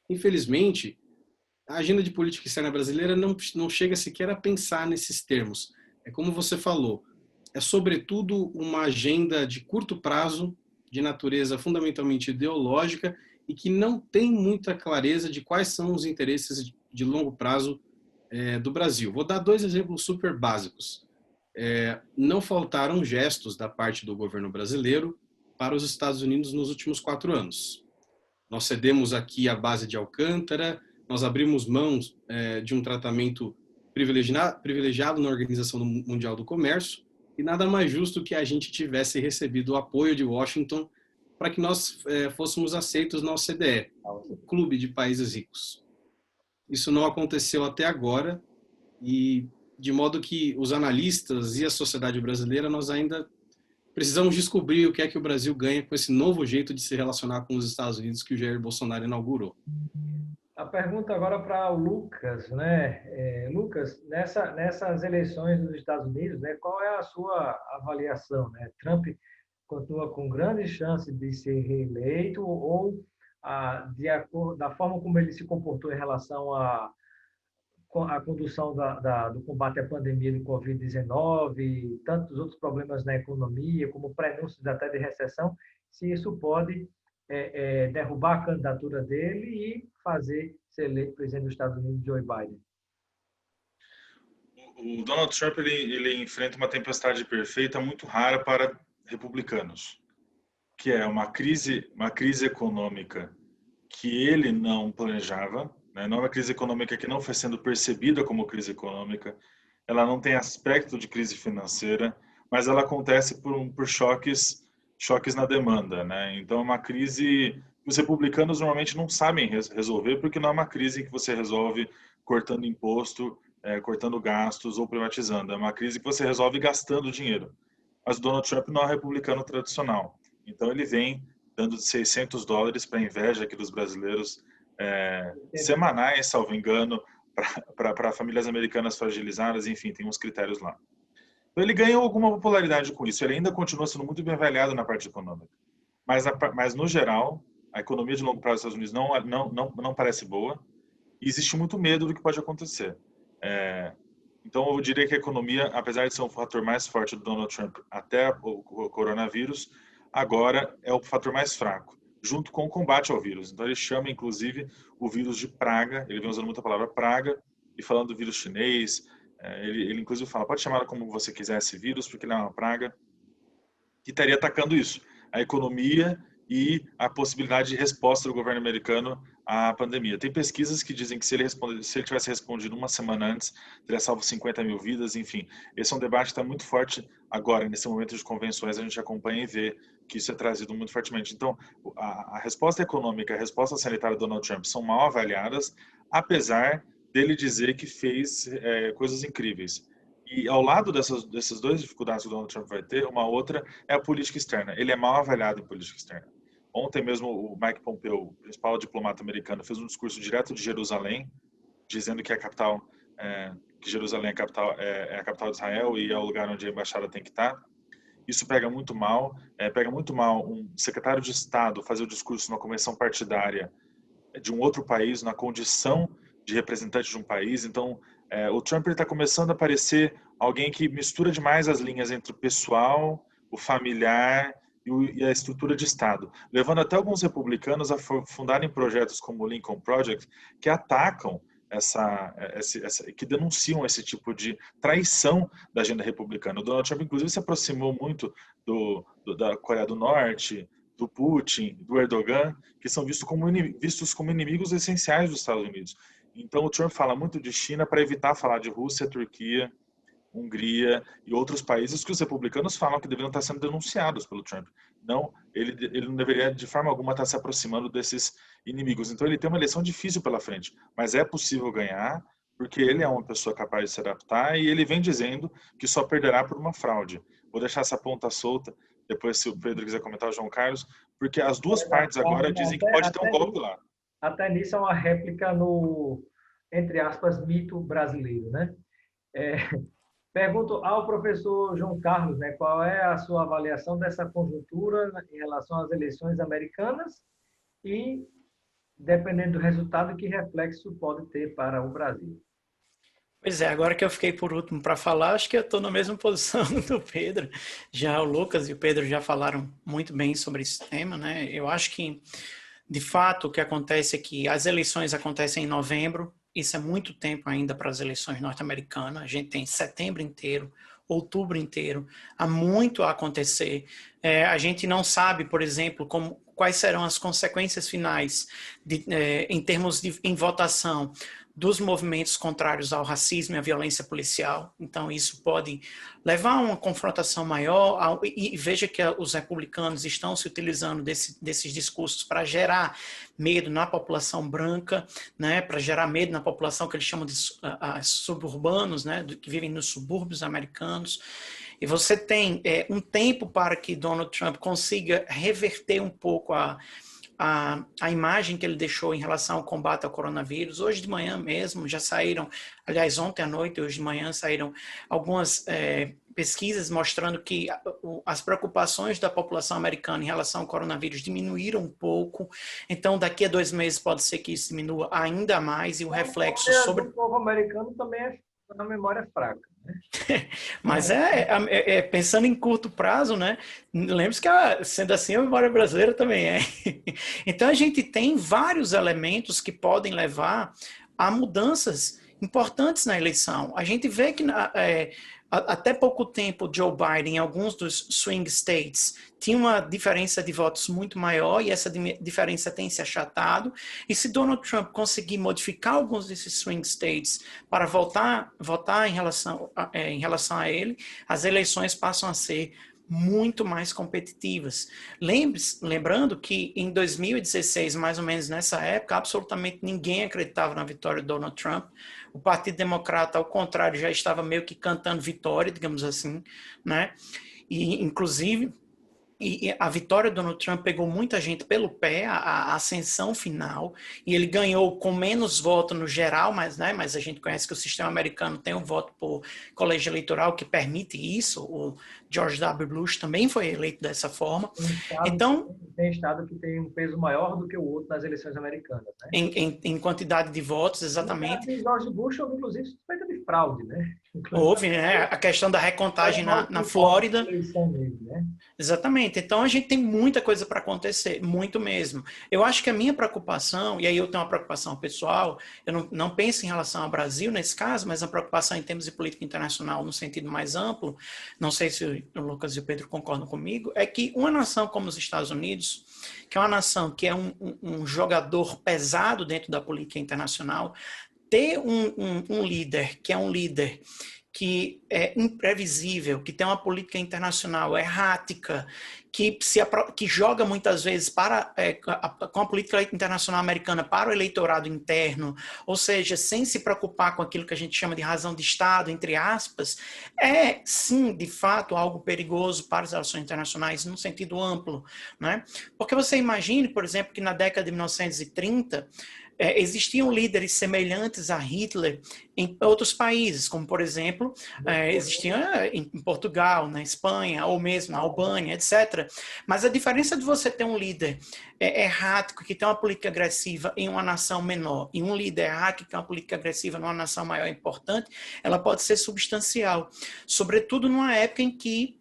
Infelizmente, a agenda de política externa brasileira não chega sequer a pensar nesses termos. É como você falou, é sobretudo uma agenda de curto prazo, de natureza fundamentalmente ideológica, e que não tem muita clareza de quais são os interesses de longo prazo do Brasil. Vou dar 2 exemplos super básicos. Não faltaram gestos da parte do governo brasileiro para os Estados Unidos nos últimos 4 anos. Nós cedemos aqui a base de Alcântara, nós abrimos mãos de um tratamento privilegiado na Organização Mundial do Comércio, e nada mais justo que a gente tivesse recebido o apoio de Washington para que nós fôssemos aceitos na OCDE, o Clube de Países Ricos. Isso não aconteceu até agora, e de modo que os analistas e a sociedade brasileira, nós ainda precisamos descobrir o que é que o Brasil ganha com esse novo jeito de se relacionar com os Estados Unidos que o Jair Bolsonaro inaugurou. A pergunta agora para o Lucas, né? Lucas, nessas eleições nos Estados Unidos, né, qual é a sua avaliação, né? Trump continua com grande chance de ser reeleito ou da forma como ele se comportou em relação à condução do combate à pandemia do Covid-19 e tantos outros problemas na economia, como prenúncios até de recessão, se isso pode derrubar a candidatura dele e fazer ser eleito presidente dos Estados Unidos, Joe Biden? O Donald Trump ele enfrenta uma tempestade perfeita muito rara para republicanos, que é uma crise econômica que ele não planejava, né? Não é uma crise econômica que não foi sendo percebida como crise econômica, ela não tem aspecto de crise financeira, mas ela acontece por choques na demanda, né? Então é uma crise que os republicanos normalmente não sabem resolver, porque não é uma crise que você resolve cortando imposto, cortando gastos ou privatizando. É uma crise que você resolve gastando dinheiro. Mas o Donald Trump não é republicano tradicional. Então ele vem dando $600 para a inveja aqui dos brasileiros, semanais, salvo engano, para famílias americanas fragilizadas, enfim, tem uns critérios lá. Então ele ganhou alguma popularidade com isso. Ele ainda continua sendo muito bem avaliado na parte econômica. Mas no geral, a economia de longo prazo dos Estados Unidos não parece boa e existe muito medo do que pode acontecer. Então eu diria que a economia, apesar de ser um fator mais forte do Donald Trump até o coronavírus, agora é o fator mais fraco, junto com o combate ao vírus. Então ele chama, inclusive, o vírus de praga. Ele vem usando muita palavra praga e falando do vírus chinês. Ele inclusive fala, pode chamar como você quiser esse vírus, porque ele é uma praga que estaria atacando isso, a economia e a possibilidade de resposta do governo americano à pandemia. Tem pesquisas que dizem que se ele tivesse respondido uma semana antes, teria salvo 50 mil vidas, enfim. Esse é um debate que está muito forte agora, nesse momento de convenções, a gente acompanha e vê que isso é trazido muito fortemente. Então, a resposta econômica e a resposta sanitária do Donald Trump são mal avaliadas, apesar dele dizer que fez coisas incríveis. E ao lado dessas duas dificuldades que o Donald Trump vai ter, uma outra é a política externa. Ele é mal avaliado em política externa. Ontem mesmo o Mike Pompeo, o principal diplomata americano, fez um discurso direto de Jerusalém, dizendo que que Jerusalém é a capital de Israel e é o lugar onde a embaixada tem que estar. Isso pega muito mal um secretário de Estado fazer o discurso numa convenção partidária de um outro país, na condição de representante de um país. Então, o Trump está começando a parecer alguém que mistura demais as linhas entre o pessoal, o familiar e a estrutura de Estado, levando até alguns republicanos a fundarem projetos como o Lincoln Project, que atacam que denunciam esse tipo de traição da agenda republicana. O Donald Trump, inclusive, se aproximou muito da Coreia do Norte, do Putin, do Erdogan, que são vistos como inimigos essenciais dos Estados Unidos. Então, o Trump fala muito de China para evitar falar de Rússia, Turquia, Hungria e outros países que os republicanos falam que deveriam estar sendo denunciados pelo Trump. Não, ele não deveria de forma alguma estar se aproximando desses inimigos. Então ele tem uma eleição difícil pela frente, mas é possível ganhar, porque ele é uma pessoa capaz de se adaptar e ele vem dizendo que só perderá por uma fraude. Vou deixar essa ponta solta, depois se o Pedro quiser comentar, o João Carlos, porque as duas partes agora dizem que pode ter um golpe lá. Até nisso é uma réplica no, entre aspas, mito brasileiro, né? Pergunto ao professor João Carlos, né, qual é a sua avaliação dessa conjuntura em relação às eleições americanas e, dependendo do resultado, que reflexo pode ter para o Brasil? Pois é, agora que eu fiquei por último para falar, acho que eu estou na mesma posição do Pedro. Já o Lucas e o Pedro já falaram muito bem sobre esse tema, né? Eu acho que, de fato, o que acontece é que as eleições acontecem em novembro, isso é muito tempo ainda para as eleições norte-americanas. A gente tem setembro inteiro, outubro inteiro, há muito a acontecer. A gente não sabe, por exemplo, quais serão as consequências finais em termos em votação dos movimentos contrários ao racismo e à violência policial. Então, isso pode levar a uma confrontação maior, e veja que os republicanos estão se utilizando desses discursos para gerar medo na população branca, né, para gerar medo na população que eles chamam de suburbanos, né, que vivem nos subúrbios americanos. E você tem um tempo para que Donald Trump consiga reverter um pouco a imagem que ele deixou em relação ao combate ao coronavírus. Hoje de manhã mesmo já saíram, aliás, ontem à noite, hoje de manhã saíram algumas pesquisas mostrando que as preocupações da população americana em relação ao coronavírus diminuíram um pouco. Então, daqui a 2 meses pode ser que isso diminua ainda mais, e o reflexo sobre... O povo americano também é na memória fraca, né? Mas pensando em curto prazo, né? Lembre-se que, sendo assim, a memória brasileira também é. Então, a gente tem vários elementos que podem levar a mudanças importantes na eleição. A gente vê que até pouco tempo Joe Biden, em alguns dos swing states, tinha uma diferença de votos muito maior, e essa diferença tem se achatado. E se Donald Trump conseguir modificar alguns desses swing states para votar em relação a ele, as eleições passam a ser muito mais competitivas. Lembrando que em 2016, mais ou menos nessa época, absolutamente ninguém acreditava na vitória de Donald Trump. O Partido Democrata, ao contrário, já estava meio que cantando vitória, digamos assim, né? E, inclusive, a vitória do Donald Trump pegou muita gente pelo pé, a ascensão final, e ele ganhou com menos voto no geral, mas a gente conhece que o sistema americano tem um voto por colégio eleitoral que permite isso. O George W. Bush também foi eleito dessa forma. Tem estado que tem um peso maior do que o outro nas eleições americanas, né? Em quantidade de votos, exatamente. E George Bush houve, inclusive, suspeita de fraude, né? Houve, né? A questão da recontagem na Flórida. Né? Exatamente. Então, a gente tem muita coisa para acontecer, muito mesmo. Eu acho que a minha preocupação, e aí eu tenho uma preocupação pessoal, eu não penso em relação ao Brasil nesse caso, mas a preocupação em termos de política internacional no sentido mais amplo, não sei se o Lucas e o Pedro concordam comigo, é que uma nação como os Estados Unidos, que é uma nação que é um jogador pesado dentro da política internacional, ter um líder que é um líder que é imprevisível, que tem uma política internacional errática, que joga muitas vezes com a política internacional americana para o eleitorado interno, ou seja, sem se preocupar com aquilo que a gente chama de razão de Estado, entre aspas, é, sim, de fato, algo perigoso para as relações internacionais, num sentido amplo, né? Porque você imagine, por exemplo, que na década de 1930, existiam líderes semelhantes a Hitler em outros países, como, por exemplo, existiam em Portugal, na Espanha, ou mesmo na Albânia, etc. Mas a diferença de você ter um líder errático, que tem uma política agressiva em uma nação menor, e um líder errático que tem uma política agressiva numa nação maior e importante, ela pode ser substancial. Sobretudo numa época em que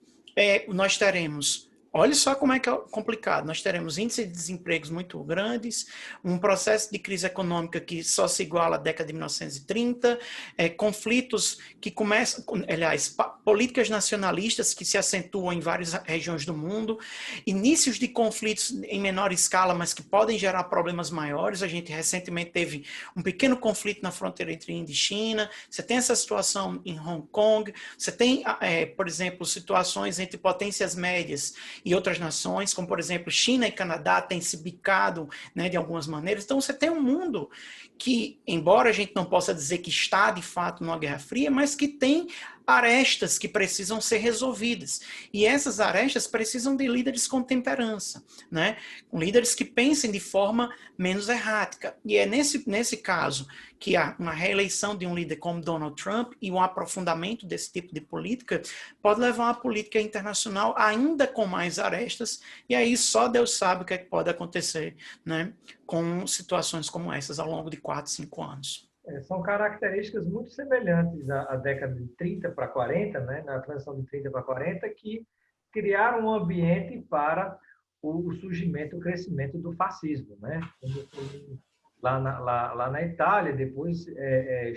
nós teremos... Olha só como é que é complicado. Nós teremos índices de desempregos muito grandes, um processo de crise econômica que só se iguala à década de 1930, conflitos que começam, aliás, políticas nacionalistas que se acentuam em várias regiões do mundo, inícios de conflitos em menor escala, mas que podem gerar problemas maiores. A gente recentemente teve um pequeno conflito na fronteira entre Índia e China. Você tem essa situação em Hong Kong. Você tem, por exemplo, situações entre potências médias e outras nações, como, por exemplo, China e Canadá têm se bicado, né, de algumas maneiras. Então, você tem um mundo que, embora a gente não possa dizer que está, de fato, numa Guerra Fria, mas que tem arestas que precisam ser resolvidas. E essas arestas precisam de líderes com temperança, né? Líderes que pensem de forma menos errática. E é nesse caso que uma reeleição de um líder como Donald Trump e um aprofundamento desse tipo de política pode levar uma política internacional ainda com mais arestas, e aí só Deus sabe o que é que pode acontecer, né, com situações como essas ao longo de 4, 5 anos. São características muito semelhantes à década de 30 para 40, né, na transição de 30 para 40, que criaram um ambiente para o surgimento, o crescimento do fascismo, né? lá na Itália, depois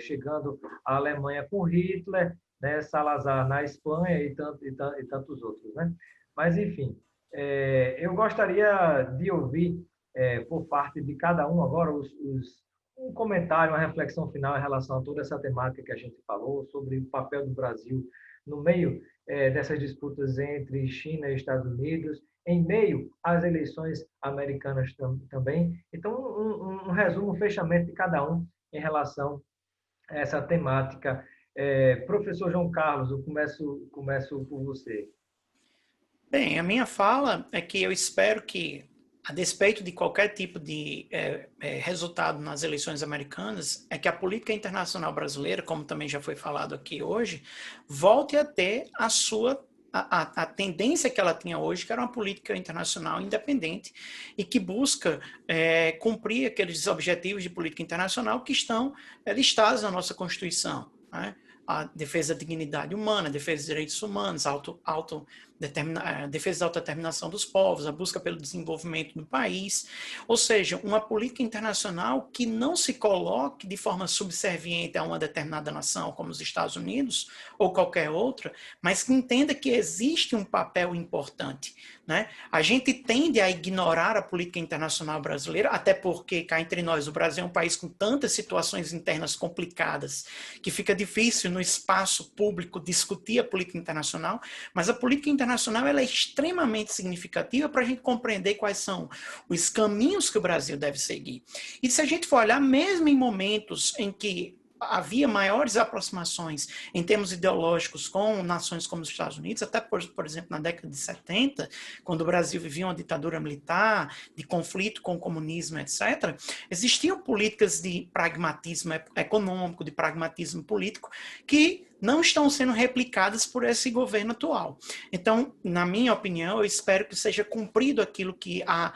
chegando à Alemanha com Hitler, né, Salazar na Espanha e tantos outros, né? Mas, enfim, eu gostaria de ouvir por parte de cada um agora um comentário, uma reflexão final em relação a toda essa temática que a gente falou sobre o papel do Brasil no meio dessas disputas entre China e Estados Unidos, em meio às eleições americanas também. Então, um resumo, um fechamento de cada um em relação a essa temática. Professor João Carlos, eu começo por você. Bem, a minha fala é que eu espero que, a despeito de qualquer tipo de resultado nas eleições americanas, é que a política internacional brasileira, como também já foi falado aqui hoje, volte a ter a tendência que ela tinha hoje, que era uma política internacional independente e que busca cumprir aqueles objetivos de política internacional que estão listados na nossa Constituição, né? A defesa da dignidade humana, a defesa dos direitos humanos, a defesa da autodeterminação dos povos, a busca pelo desenvolvimento do país, ou seja, uma política internacional que não se coloque de forma subserviente a uma determinada nação, como os Estados Unidos ou qualquer outra, mas que entenda que existe um papel importante, né? A gente tende a ignorar a política internacional brasileira, até porque, cá entre nós, o Brasil é um país com tantas situações internas complicadas que fica difícil no espaço público discutir a política internacional, mas a política internacional ela é extremamente significativa para a gente compreender quais são os caminhos que o Brasil deve seguir. E se a gente for olhar, mesmo em momentos em que havia maiores aproximações em termos ideológicos com nações como os Estados Unidos, até, por exemplo, na década de 70, quando o Brasil vivia uma ditadura militar, de conflito com o comunismo, etc., existiam políticas de pragmatismo econômico, de pragmatismo político, que não estão sendo replicadas por esse governo atual. Então, na minha opinião, eu espero que seja cumprido aquilo que há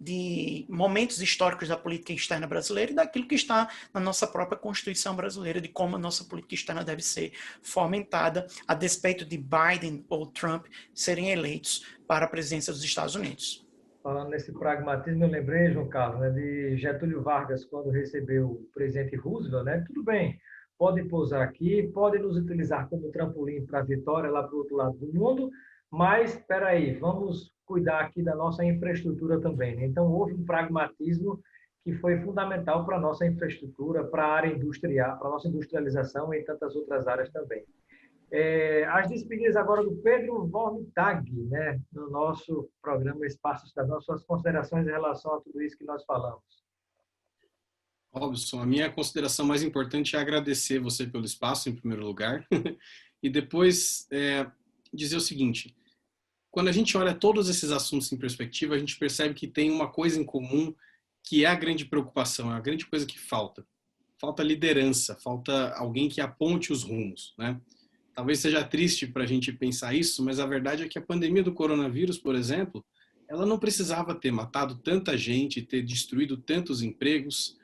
de momentos históricos da política externa brasileira e daquilo que está na nossa própria Constituição brasileira, de como a nossa política externa deve ser fomentada, a despeito de Biden ou Trump serem eleitos para a presidência dos Estados Unidos. Falando nesse pragmatismo, eu lembrei, João Carlos, né, de Getúlio Vargas, quando recebeu o presidente Roosevelt, né? Tudo bem, pode pousar aqui, pode nos utilizar como trampolim para a vitória lá para o outro lado do mundo, mas, espera aí, vamos cuidar aqui da nossa infraestrutura também, né? Então, houve um pragmatismo que foi fundamental para a nossa infraestrutura, para a área industrial, para a nossa industrialização e tantas outras áreas também. As despedidas agora do Pedro Vormitag, né, no nosso programa Espaço Cidadão, suas considerações em relação a tudo isso que nós falamos. Robson, a minha consideração mais importante é agradecer você pelo espaço, em primeiro lugar, e depois dizer o seguinte: quando a gente olha todos esses assuntos em perspectiva, a gente percebe que tem uma coisa em comum, que é a grande preocupação, é a grande coisa que falta. Falta liderança, falta alguém que aponte os rumos, né? Talvez seja triste para a gente pensar isso, mas a verdade é que a pandemia do coronavírus, por exemplo, ela não precisava ter matado tanta gente, ter destruído tantos empregos,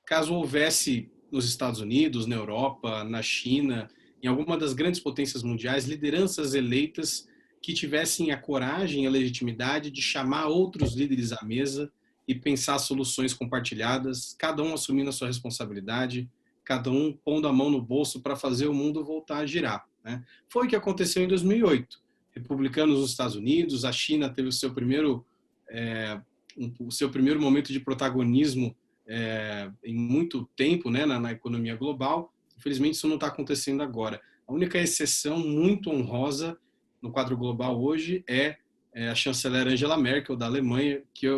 caso houvesse nos Estados Unidos, na Europa, na China, em alguma das grandes potências mundiais, lideranças eleitas que tivessem a coragem e a legitimidade de chamar outros líderes à mesa e pensar soluções compartilhadas, cada um assumindo a sua responsabilidade, cada um pondo a mão no bolso para fazer o mundo voltar a girar, né? Foi o que aconteceu em 2008. Republicanos nos Estados Unidos, a China teve o seu primeiro momento de protagonismo em muito tempo, né, na economia global. Infelizmente, isso não está acontecendo agora. A única exceção muito honrosa no quadro global hoje é a chanceler Angela Merkel, da Alemanha, que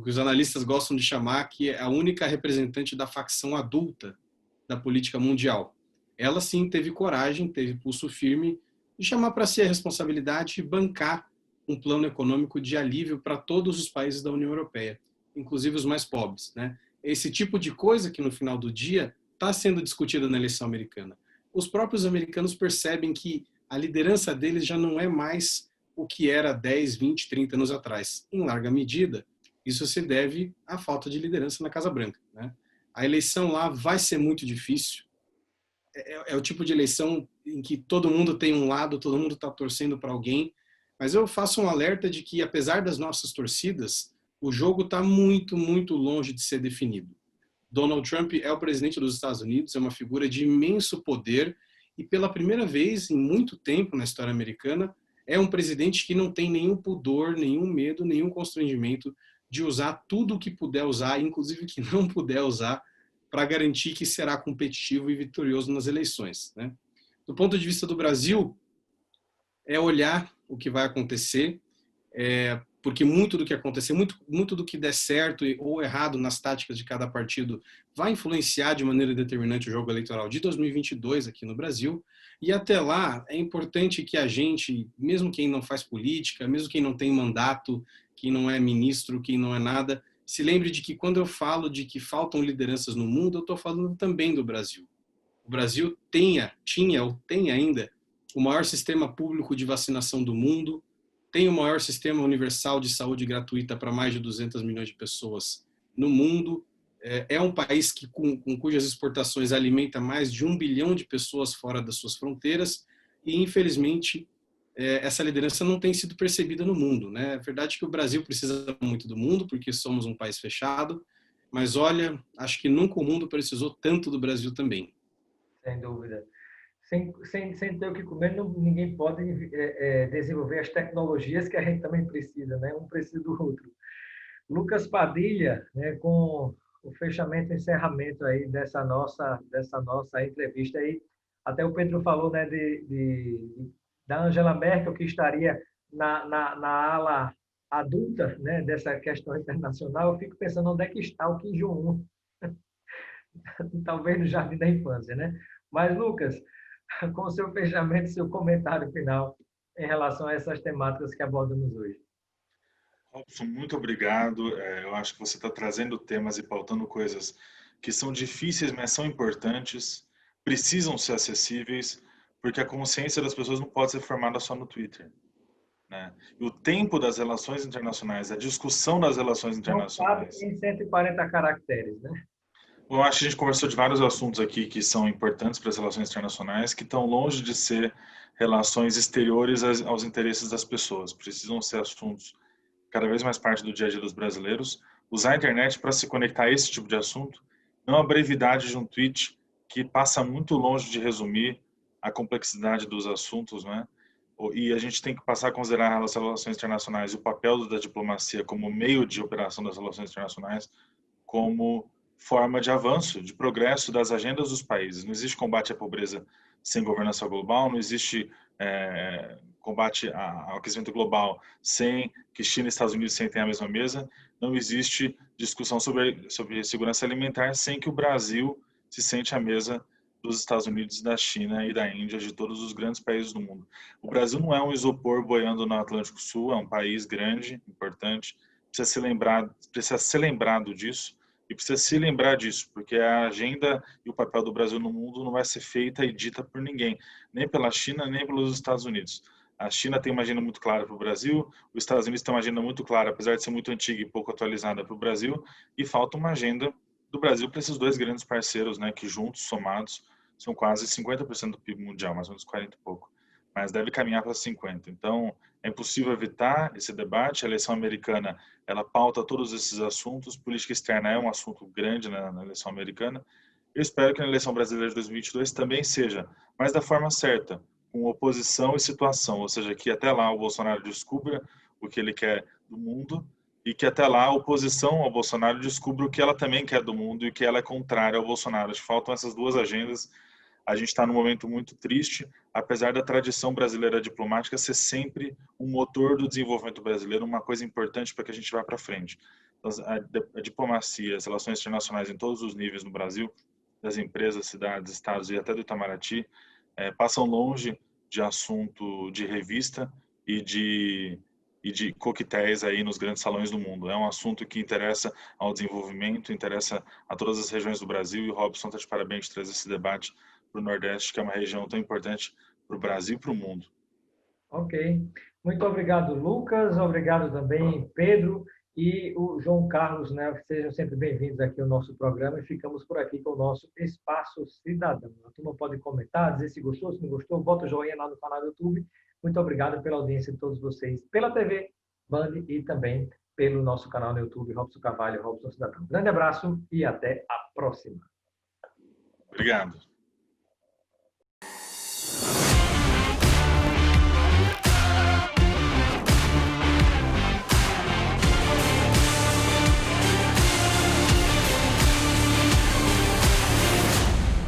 os analistas gostam de chamar que é a única representante da facção adulta da política mundial. Ela sim teve coragem, teve pulso firme de chamar para si a responsabilidade e bancar um plano econômico de alívio para todos os países da União Europeia, inclusive os mais pobres, né? Esse tipo de coisa que no final do dia está sendo discutida na eleição americana. Os próprios americanos percebem que a liderança deles já não é mais o que era 10, 20, 30 anos atrás. Em larga medida, isso se deve à falta de liderança na Casa Branca, né? A eleição lá vai ser muito difícil. É o tipo de eleição em que todo mundo tem um lado, todo mundo está torcendo para alguém. Mas eu faço um alerta de que, apesar das nossas torcidas, o jogo está muito, muito longe de ser definido. Donald Trump é o presidente dos Estados Unidos, é uma figura de imenso poder e pela primeira vez em muito tempo na história americana, é um presidente que não tem nenhum pudor, nenhum medo, nenhum constrangimento de usar tudo o que puder usar, inclusive o que não puder usar, para garantir que será competitivo e vitorioso nas eleições, né? Do ponto de vista do Brasil, é olhar o que vai acontecer, porque muito do que acontecer, muito do que der certo ou errado nas táticas de cada partido vai influenciar de maneira determinante o jogo eleitoral de 2022 aqui no Brasil. E até lá é importante que a gente, mesmo quem não faz política, mesmo quem não tem mandato, quem não é ministro, quem não é nada, se lembre de que quando eu falo de que faltam lideranças no mundo, eu estou falando também do Brasil. O Brasil tinha ou tem ainda o maior sistema público de vacinação do mundo, tem o maior sistema universal de saúde gratuita para mais de 200 milhões de pessoas no mundo, é um país com cujas exportações alimenta mais de 1 bilhão de pessoas fora das suas fronteiras e, infelizmente, essa liderança não tem sido percebida no mundo, né? É verdade que o Brasil precisa muito do mundo, porque somos um país fechado, mas olha, acho que nunca o mundo precisou tanto do Brasil também. Sem dúvida. Sem ter o que comer, ninguém pode desenvolver as tecnologias que a gente também precisa, né? Um precisa do outro. Lucas Padilha, né, com o fechamento e encerramento aí dessa nossa entrevista aí. Até o Pedro falou, né, da Angela Merkel, que estaria na ala adulta, né, dessa questão internacional. Eu fico pensando onde é que está o Kim Jong-un. Talvez no jardim da infância, né? Mas, Lucas, com o seu fechamento, seu comentário final em relação a essas temáticas que abordamos hoje. Robson, muito obrigado. Eu acho que você está trazendo temas e pautando coisas que são difíceis, mas são importantes, precisam ser acessíveis, porque a consciência das pessoas não pode ser formada só no Twitter, né? E o tempo das relações internacionais, a discussão das relações Não cabe internacionais. em 140 caracteres, né? Eu acho que a gente conversou de vários assuntos aqui que são importantes para as relações internacionais, que estão longe de ser relações exteriores aos interesses das pessoas. Precisam ser assuntos cada vez mais parte do dia a dia dos brasileiros. Usar a internet para se conectar a esse tipo de assunto, não a brevidade de um tweet que passa muito longe de resumir a complexidade dos assuntos, né? E a gente tem que passar a considerar as relações internacionais e o papel da diplomacia como meio de operação das relações internacionais como forma de avanço, de progresso das agendas dos países. Não existe combate à pobreza sem governança global, não existe combate ao aquecimento global sem que China e Estados Unidos sentem à mesma mesa, não existe discussão sobre segurança alimentar sem que o Brasil se sente à mesa dos Estados Unidos, da China e da Índia, de todos os grandes países do mundo. O Brasil não é um isopor boiando no Atlântico Sul, é um país grande, importante, precisa ser lembrado disso, e precisa se lembrar disso, porque a agenda e o papel do Brasil no mundo não vai ser feita e dita por ninguém, nem pela China, nem pelos Estados Unidos. A China tem uma agenda muito clara para o Brasil, os Estados Unidos tem uma agenda muito clara, apesar de ser muito antiga e pouco atualizada para o Brasil, e falta uma agenda do Brasil para esses dois grandes parceiros, né, que juntos, somados, são quase 50% do PIB mundial, mais ou menos 40 e pouco, mas deve caminhar para 50%. Então, é impossível evitar esse debate. A eleição americana, ela pauta todos esses assuntos. Política externa é um assunto grande na eleição americana. Eu espero que na eleição brasileira de 2022 também seja, mas da forma certa, com oposição e situação, ou seja, que até lá o Bolsonaro descubra o que ele quer do mundo e que até lá a oposição ao Bolsonaro descubra o que ela também quer do mundo e que ela é contrária ao Bolsonaro. Acho que faltam essas duas agendas. A gente está num momento muito triste, apesar da tradição brasileira diplomática ser sempre um motor do desenvolvimento brasileiro, uma coisa importante para que a gente vá para frente. Então, a diplomacia, as relações internacionais em todos os níveis no Brasil, das empresas, cidades, estados e até do Itamaraty, passam longe de assunto de revista e de coquetéis aí nos grandes salões do mundo. É um assunto que interessa ao desenvolvimento, interessa a todas as regiões do Brasil, e o Robson está de parabéns de trazer esse debate para o Nordeste, que é uma região tão importante para o Brasil e para o mundo. Ok. Muito obrigado, Lucas. Obrigado também, Pedro e o João Carlos, né? Sejam sempre bem-vindos aqui ao nosso programa e ficamos por aqui com o nosso Espaço Cidadão. A turma pode comentar, dizer se gostou, se não gostou, bota o joinha lá no canal do YouTube. Muito obrigado pela audiência de todos vocês, pela TV, Band e também pelo nosso canal no YouTube, Robson Carvalho, Robson Cidadão. Grande abraço e até a próxima. Obrigado.